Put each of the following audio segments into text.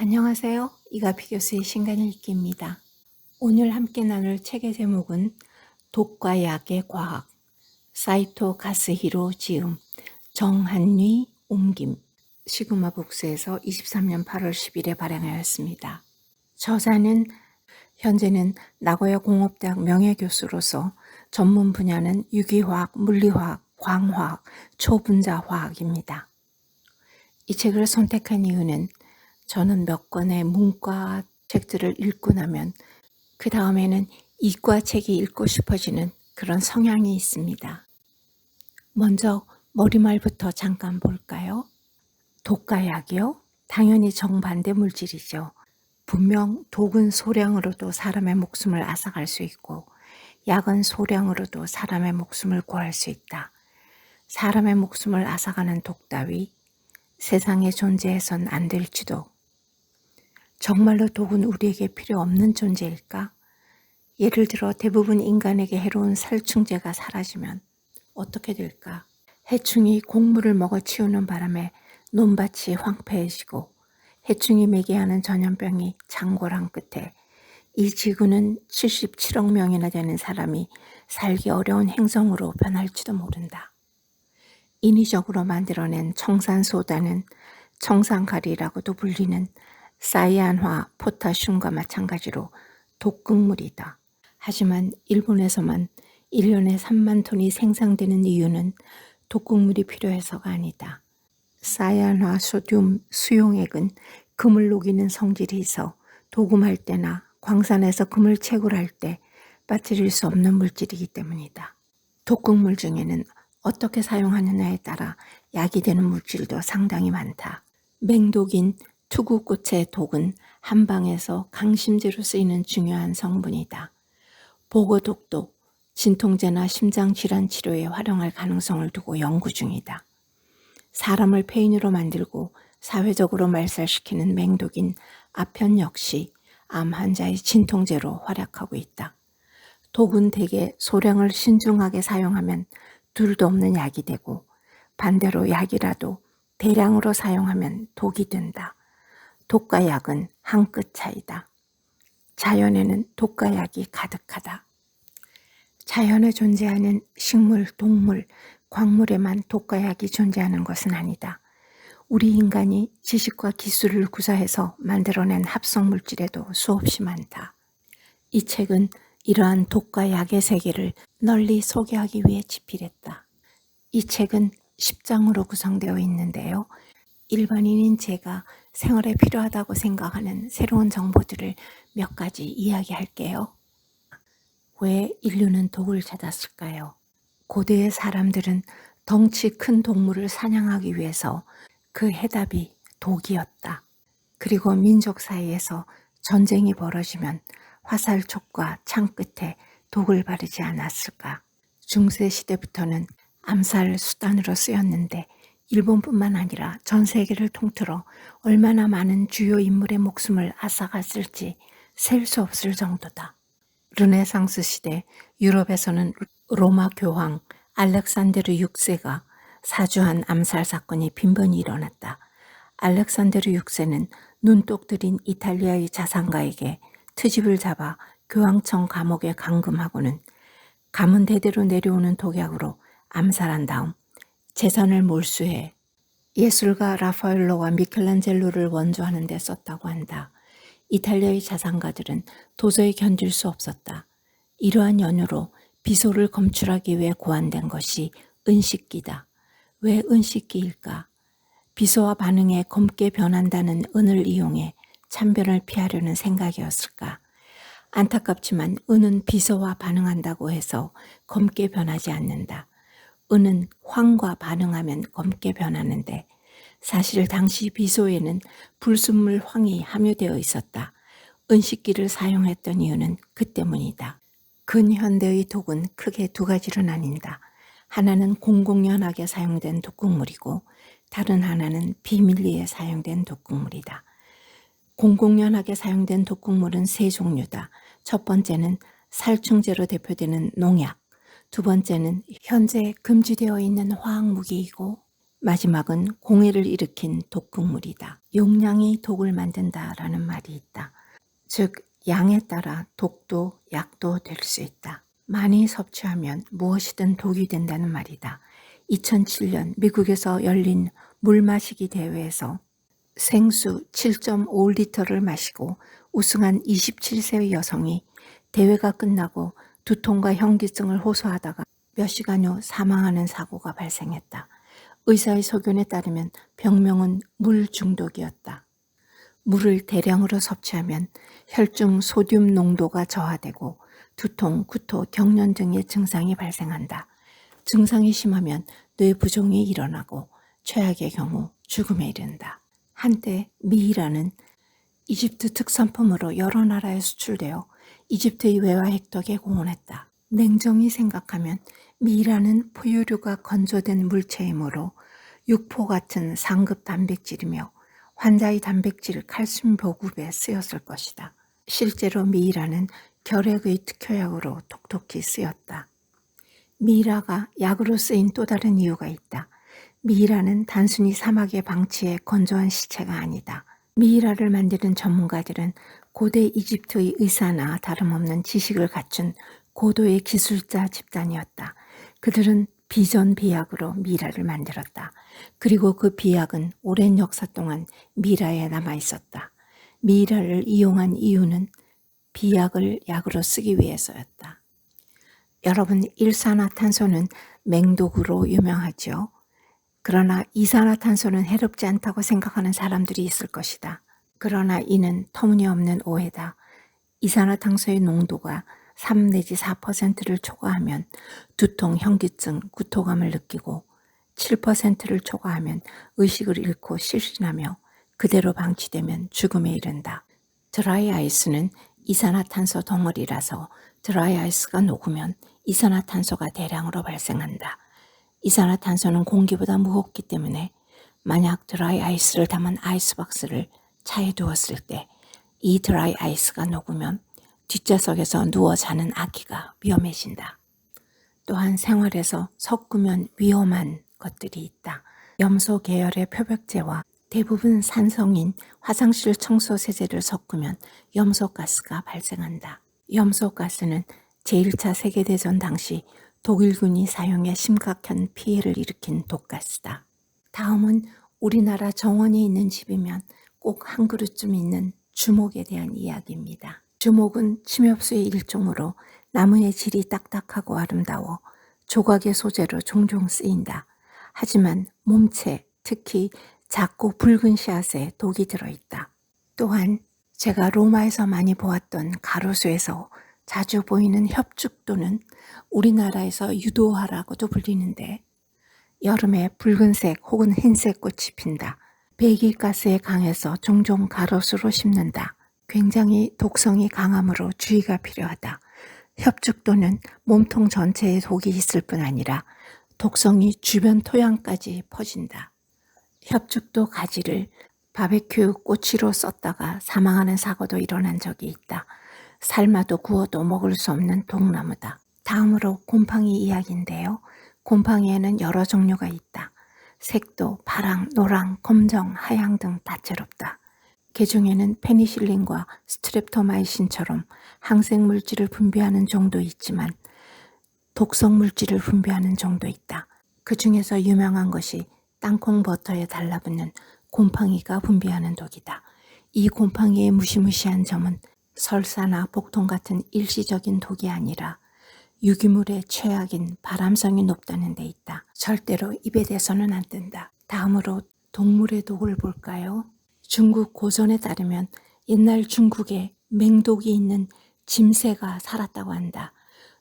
안녕하세요. 이가피 교수의 신간 읽기입니다. 오늘 함께 나눌 책의 제목은 독과 약의 과학, 사이토 가스히로 지음, 정한리 옮김, 시그마 북스에서 23년 8월 10일에 발행하였습니다. 저자는 현재는 나고야 공업대학 명예교수로서 전문 분야는 유기화학, 물리화학, 광화학, 초분자화학입니다. 이 책을 선택한 이유는 저는 몇 권의 문과 책들을 읽고 나면 그 다음에는 이과 책이 읽고 싶어지는 그런 성향이 있습니다. 먼저 머리말부터 잠깐 볼까요? 독과 약이요? 당연히 정반대 물질이죠. 분명 독은 소량으로도 사람의 목숨을 앗아갈 수 있고 약은 소량으로도 사람의 목숨을 구할 수 있다. 사람의 목숨을 앗아가는 독 따위 세상에 존재해선 안 될지도. 정말로 독은 우리에게 필요 없는 존재일까? 예를 들어 대부분 인간에게 해로운 살충제가 사라지면 어떻게 될까? 해충이 곡물을 먹어치우는 바람에 논밭이 황폐해지고 해충이 매개하는 전염병이 창궐한 끝에 이 지구는 77억 명이나 되는 사람이 살기 어려운 행성으로 변할지도 모른다. 인위적으로 만들어낸 청산소다는 청산가리라고도 불리는 사이안화 포타슘과 마찬가지로 독극물이다. 하지만 일본에서만 1년에 3만 톤이 생산되는 이유는 독극물이 필요해서가 아니다. 사이안화 소듐 수용액은 금을 녹이는 성질이 있어 도금할 때나 광산에서 금을 채굴할 때 빠뜨릴 수 없는 물질이기 때문이다. 독극물 중에는 어떻게 사용하느냐에 따라 약이 되는 물질도 상당히 많다. 맹독인 투구꽃의 독은 한방에서 강심제로 쓰이는 중요한 성분이다. 보고독도 진통제나 심장질환 치료에 활용할 가능성을 두고 연구 중이다. 사람을 폐인으로 만들고 사회적으로 말살시키는 맹독인 아편 역시 암 환자의 진통제로 활약하고 있다. 독은 대개 소량을 신중하게 사용하면 둘도 없는 약이 되고 반대로 약이라도 대량으로 사용하면 독이 된다. 독과 약은 한 끗 차이다. 자연에는 독과 약이 가득하다. 자연에 존재하는 식물, 동물, 광물에만 독과 약이 존재하는 것은 아니다. 우리 인간이 지식과 기술을 구사해서 만들어낸 합성물질에도 수없이 많다. 이 책은 이러한 독과 약의 세계를 널리 소개하기 위해 집필했다. 이 책은 10장으로 구성되어 있는데요. 일반인인 제가 생활에 필요하다고 생각하는 새로운 정보들을 몇 가지 이야기할게요. 왜 인류는 독을 찾았을까요? 고대의 사람들은 덩치 큰 동물을 사냥하기 위해서 그 해답이 독이었다. 그리고 민족 사이에서 전쟁이 벌어지면 화살촉과 창 끝에 독을 바르지 않았을까? 중세 시대부터는 암살 수단으로 쓰였는데 일본뿐만 아니라 전 세계를 통틀어 얼마나 많은 주요 인물의 목숨을 앗아갔을지 셀 수 없을 정도다. 르네상스 시대 유럽에서는 로마 교황 알렉산데르 6세가 사주한 암살 사건이 빈번히 일어났다. 알렉산데르 6세는 눈독 들인 이탈리아의 자산가에게 트집을 잡아 교황청 감옥에 감금하고는 가문 대대로 내려오는 독약으로 암살한 다음 재산을 몰수해 예술가 라파엘로와 미켈란젤로를 원조하는 데 썼다고 한다. 이탈리아의 자산가들은 도저히 견딜 수 없었다. 이러한 연유로 비소를 검출하기 위해 고안된 것이 은식기다. 왜 은식기일까? 비소와 반응에 검게 변한다는 은을 이용해 참변을 피하려는 생각이었을까? 안타깝지만 은은 비소와 반응한다고 해서 검게 변하지 않는다. 은은 황과 반응하면 검게 변하는데 사실 당시 비소에는 불순물 황이 함유되어 있었다. 은식기를 사용했던 이유는 그 때문이다. 근현대의 독은 크게 두 가지로 나뉜다. 하나는 공공연하게 사용된 독극물이고 다른 하나는 비밀리에 사용된 독극물이다. 공공연하게 사용된 독극물은 세 종류다. 첫 번째는 살충제로 대표되는 농약, 두 번째는 현재 금지되어 있는 화학무기이고 마지막은 공해를 일으킨 독극물이다. 용량이 독을 만든다라는 말이 있다. 즉 양에 따라 독도 약도 될 수 있다. 많이 섭취하면 무엇이든 독이 된다는 말이다. 2007년 미국에서 열린 물 마시기 대회에서 생수 7.5리터를 마시고 우승한 27세 여성이 대회가 끝나고 두통과 현기증을 호소하다가 몇 시간 후 사망하는 사고가 발생했다. 의사의 소견에 따르면 병명은 물 중독이었다. 물을 대량으로 섭취하면 혈중 소듐 농도가 저하되고 두통, 구토, 경련 등의 증상이 발생한다. 증상이 심하면 뇌부종이 일어나고 최악의 경우 죽음에 이른다. 한때 미이라는 이집트 특산품으로 여러 나라에 수출되어 이집트의 외화 획득에 공헌했다. 냉정히 생각하면 미이라는 포유류가 건조된 물체이므로 육포 같은 상급 단백질이며 환자의 단백질 칼슘 보급에 쓰였을 것이다. 실제로 미이라는 결핵의 특효약으로 톡톡히 쓰였다. 미이라가 약으로 쓰인 또 다른 이유가 있다. 미이라는 단순히 사막의 방치의 건조한 시체가 아니다. 미이라를 만드는 전문가들은 고대 이집트의 의사나 다름없는 지식을 갖춘 고도의 기술자 집단이었다. 그들은 비전비약으로 미이라를 만들었다. 그리고 그 비약은 오랜 역사 동안 미이라에 남아있었다. 미이라를 이용한 이유는 비약을 약으로 쓰기 위해서였다. 여러분, 일산화탄소는 맹독으로 유명하죠. 그러나 이산화탄소는 해롭지 않다고 생각하는 사람들이 있을 것이다. 그러나 이는 터무니없는 오해다. 이산화탄소의 농도가 3 내지 4%를 초과하면 두통, 현기증, 구토감을 느끼고 7%를 초과하면 의식을 잃고 실신하며 그대로 방치되면 죽음에 이른다. 드라이 아이스는 이산화탄소 덩어리라서 드라이 아이스가 녹으면 이산화탄소가 대량으로 발생한다. 이산화탄소는 공기보다 무겁기 때문에 만약 드라이 아이스를 담은 아이스박스를 차에 두었을 때 이 드라이 아이스가 녹으면 뒷좌석에서 누워 자는 아기가 위험해진다. 또한 생활에서 섞으면 위험한 것들이 있다. 염소 계열의 표백제와 대부분 산성인 화장실 청소 세제를 섞으면 염소가스가 발생한다. 염소가스는 제1차 세계대전 당시 독일군이 사용해 심각한 피해를 일으킨 독가스다. 다음은 우리나라 정원이 있는 집이면 꼭 한 그릇쯤 있는 주목에 대한 이야기입니다. 주목은 침엽수의 일종으로 나무의 질이 딱딱하고 아름다워 조각의 소재로 종종 쓰인다. 하지만 몸체, 특히 작고 붉은 씨앗에 독이 들어있다. 또한 제가 로마에서 많이 보았던 가로수에서 자주 보이는 협죽도는 우리나라에서 유도화라고도 불리는데 여름에 붉은색 혹은 흰색 꽃이 핀다. 배기가스에 강해서 종종 가로수로 심는다. 굉장히 독성이 강하므로 주의가 필요하다. 협죽도는 몸통 전체에 독이 있을 뿐 아니라 독성이 주변 토양까지 퍼진다. 협죽도 가지를 바베큐 꼬치로 썼다가 사망하는 사고도 일어난 적이 있다. 삶아도 구워도 먹을 수 없는 독나무다. 다음으로 곰팡이 이야기인데요. 곰팡이에는 여러 종류가 있다. 색도 파랑, 노랑, 검정, 하양 등 다채롭다. 그 중에는 페니실린과 스트랩토마이신처럼 항생 물질을 분비하는 종도 있지만 독성 물질을 분비하는 종도 있다. 그 중에서 유명한 것이 땅콩 버터에 달라붙는 곰팡이가 분비하는 독이다. 이 곰팡이의 무시무시한 점은 설사나 복통 같은 일시적인 독이 아니라 유기물의 최악인 발암성이 높다는 데 있다. 절대로 입에 대서는 안 뜬다. 다음으로 동물의 독을 볼까요? 중국 고전에 따르면 옛날 중국에 맹독이 있는 짐새가 살았다고 한다.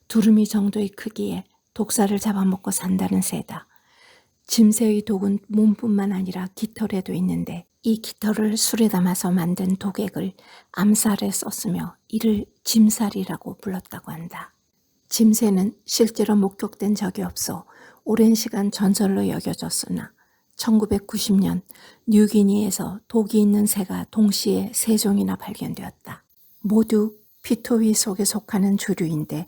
두루미 정도의 크기에 독사를 잡아먹고 산다는 새다. 짐새의 독은 몸뿐만 아니라 깃털에도 있는데 이 깃털을 술에 담아서 만든 독액을 암살에 썼으며 이를 짐살이라고 불렀다고 한다. 짐새는 실제로 목격된 적이 없어 오랜 시간 전설로 여겨졌으나 1990년 뉴기니에서 독이 있는 새가 동시에 3종이나 발견되었다. 모두 피토위 속에 속하는 조류인데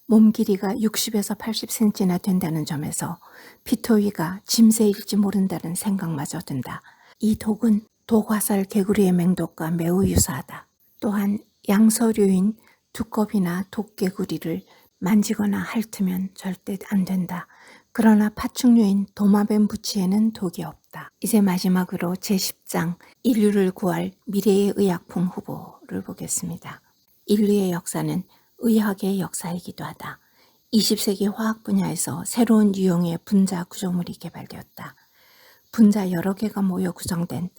몸 길이가 60에서 80cm나 된다는 점에서 피토이가 짐새일지 모른다는 생각마저 든다. 이 독은 독화살 개구리의 맹독과 매우 유사하다. 또한 양서류인 두꺼비나 독개구리를 만지거나 핥으면 절대 안 된다. 그러나 파충류인 도마뱀 부치에는 독이 없다. 이제 마지막으로 제10장 인류를 구할 미래의 의약품 후보를 보겠습니다. 인류의 역사는 의학의 역사이기도 하다. 20세기 화학 분야에서 새로운 유형의 분자 구조물이 개발되었다. 분자 여러 개가 모여 구성된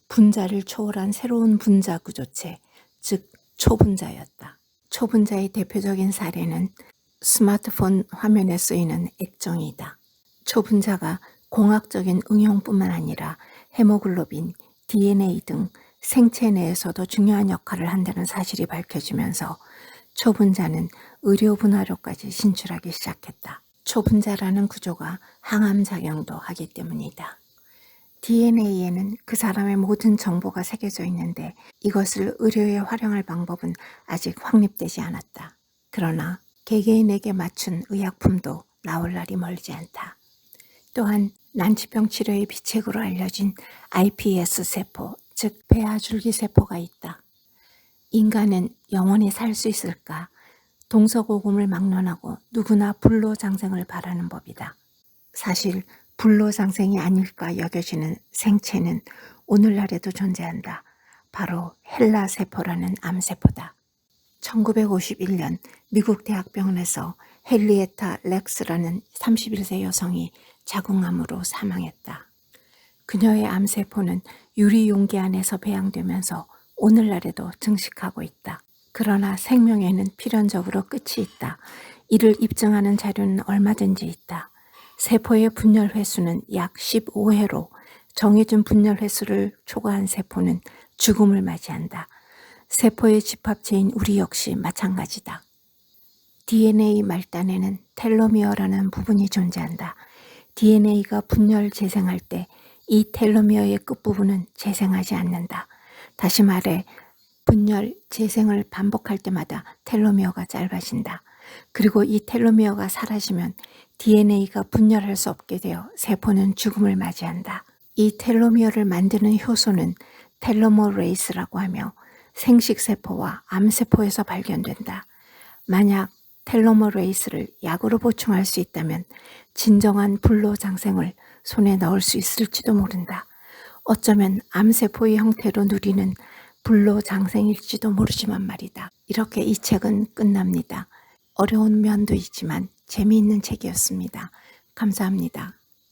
분자를 초월한 새로운 분자 구조체, 즉 초분자였다. 초분자의 대표적인 사례는 스마트폰 화면에 쓰이는 액정이다. 초분자가 공학적인 응용뿐만 아니라 헤모글로빈, DNA 등 생체 내에서도 중요한 역할을 한다는 사실이 밝혀지면서 초분자는 의료 분야로까지 진출하기 시작했다. 초분자라는 구조가 항암작용도 하기 때문이다. DNA에는 그 사람의 모든 정보가 새겨져 있는데 이것을 의료에 활용할 방법은 아직 확립되지 않았다. 그러나 개개인에게 맞춘 의약품도 나올 날이 멀지 않다. 또한 난치병 치료의 비책으로 알려진 iPS 세포, 즉 배아줄기세포가 있다. 인간은 영원히 살 수 있을까? 동서고금을 막론하고 누구나 불로장생을 바라는 법이다. 사실 불로장생이 아닐까 여겨지는 생체는 오늘날에도 존재한다. 바로 헬라세포라는 암세포다. 1951년 미국 대학병원에서 헨리에타 렉스라는 31세 여성이 자궁암으로 사망했다. 그녀의 암세포는 유리 용기 안에서 배양되면서 오늘날에도 증식하고 있다. 그러나 생명에는 필연적으로 끝이 있다. 이를 입증하는 자료는 얼마든지 있다. 세포의 분열 횟수는 약 15회로 정해진 분열 횟수를 초과한 세포는 죽음을 맞이한다. 세포의 집합체인 우리 역시 마찬가지다. DNA 말단에는 텔로미어라는 부분이 존재한다. DNA가 분열 재생할 때 이 텔로미어의 끝부분은 재생하지 않는다. 다시 말해 분열 재생을 반복할 때마다 텔로미어가 짧아진다. 그리고 이 텔로미어가 사라지면 DNA가 분열할 수 없게 되어 세포는 죽음을 맞이한다. 이 텔로미어를 만드는 효소는 텔로머레이스라고 하며 생식세포와 암세포에서 발견된다. 만약 텔로머레이스를 약으로 보충할 수 있다면 진정한 불로장생을 손에 넣을 수 있을지도 모른다. 어쩌면 암세포의 형태로 누리는 불로장생일지도 모르지만 말이다. 이렇게 이 책은 끝납니다. 어려운 면도 있지만 재미있는 책이었습니다. 감사합니다.